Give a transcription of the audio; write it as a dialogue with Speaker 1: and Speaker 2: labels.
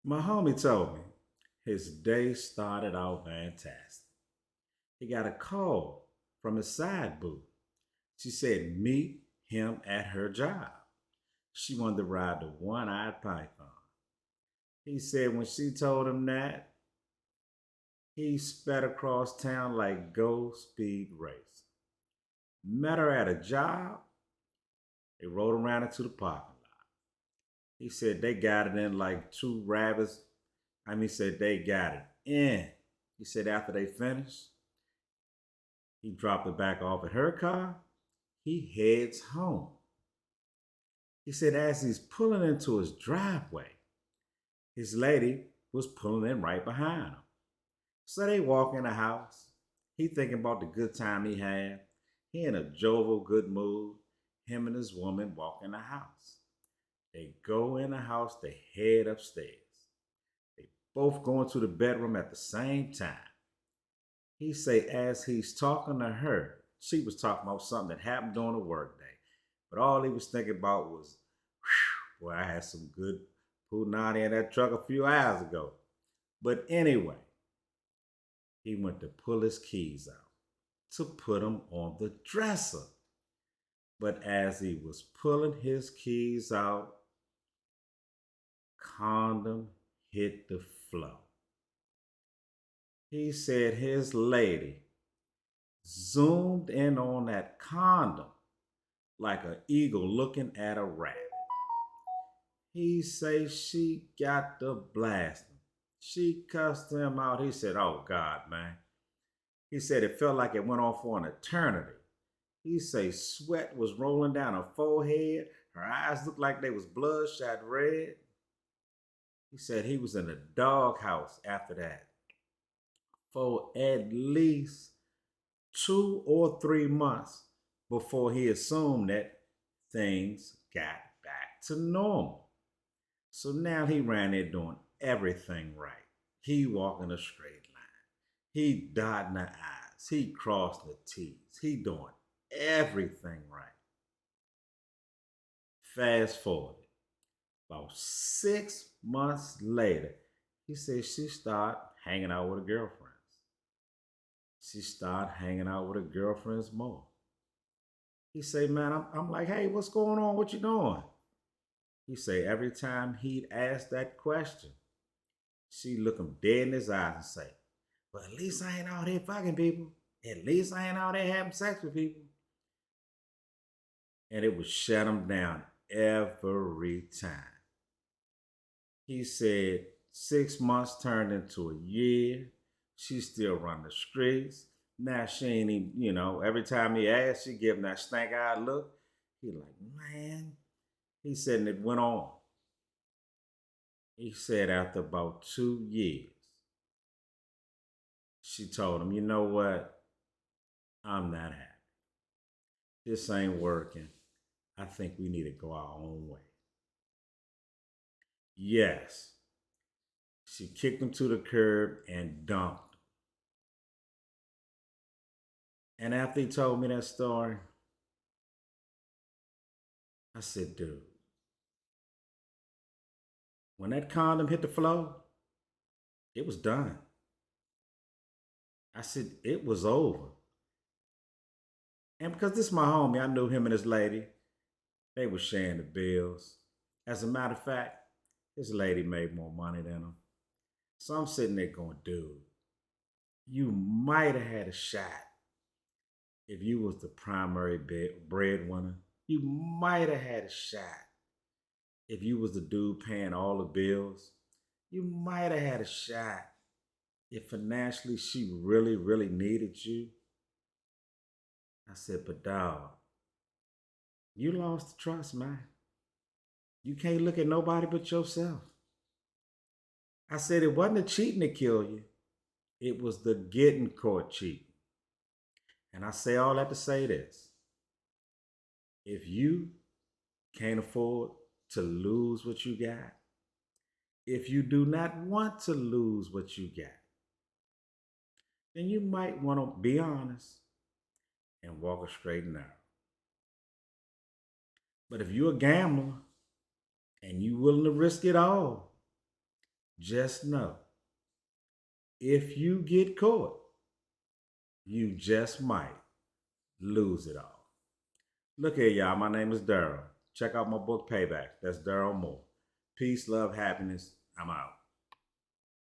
Speaker 1: My homie told me his day started out fantastic. He got a call from his side boo. She said meet him at her job. She wanted to ride the one-eyed python. He said when she told him that, he sped across town like Go Speed Race. Met her at a job. They rode around into the parking lot. He said they got it in like two rabbits. He said they got it in. He said after they finished, he dropped it back off at her car. He heads home. He said as he's pulling into his driveway, his lady was pulling in right behind him. So they walk in the house. He thinking about the good time he had. He in a jovial, good mood. Him and his woman walk in the house. They go in the house, they head upstairs. They both go into the bedroom at the same time. He say as he's talking to her, she was talking about something that happened during the workday. But all he was thinking about was, boy, I had some good punani in that truck a few hours ago. But anyway, he went to pull his keys out to put them on the dresser. But as he was pulling his keys out, condom hit the floor. He said his lady zoomed in on that condom like an eagle looking at a rabbit. He say she got the blasting. She cussed him out. He said, "Oh God, man." He said it felt like it went on for an eternity. He say sweat was rolling down her forehead. Her eyes looked like they was bloodshot red. He said he was in a doghouse after that for at least 2 or 3 months before he assumed that things got back to normal. So now he ran there doing everything right. He walking a straight line. He dotting the I's. He crossing the T's. He doing everything right. Fast forward. About 6 months later, he said she started hanging out with her girlfriends. She started hanging out with her girlfriends more. He say, man, I'm like, hey, what's going on? What you doing? He say every time he'd ask that question, she look him dead in his eyes and say, but at least I ain't out here fucking people. At least I ain't out there having sex with people. And it would shut him down every time. He said 6 months turned into a year. She still run the streets. Now she ain't even, every time he asked, she give him that stank eyed look. He like, man. He said, and it went on. He said after about 2 years, she told him, you know what? I'm not happy. This ain't working. I think we need to go our own way. Yes, she kicked him to the curb and dumped him. And after he told me that story, I said, dude, when that condom hit the floor, it was done. I said, it was over. And because this is my homie, I knew him and his lady. They were sharing the bills. As a matter of fact, his lady made more money than him. So I'm sitting there going, dude, you might have had a shot if you was the primary breadwinner. You might have had a shot if you was the dude paying all the bills. You might have had a shot if financially she really, really needed you. I said, but dog, you lost the trust, man. You can't look at nobody but yourself. I said it wasn't the cheating that killed you. It was the getting caught cheating. And I say all that to say this. If you can't afford to lose what you got, if you do not want to lose what you got, then you might want to be honest and walk a straight and narrow. But if you're a gambler and you willing to risk it all, Just know, if you get caught, you just might lose it all. Look here, y'all. My name is Daryl. Check out my book, Payback. That's Daryl Moore. Peace, love, happiness. I'm out.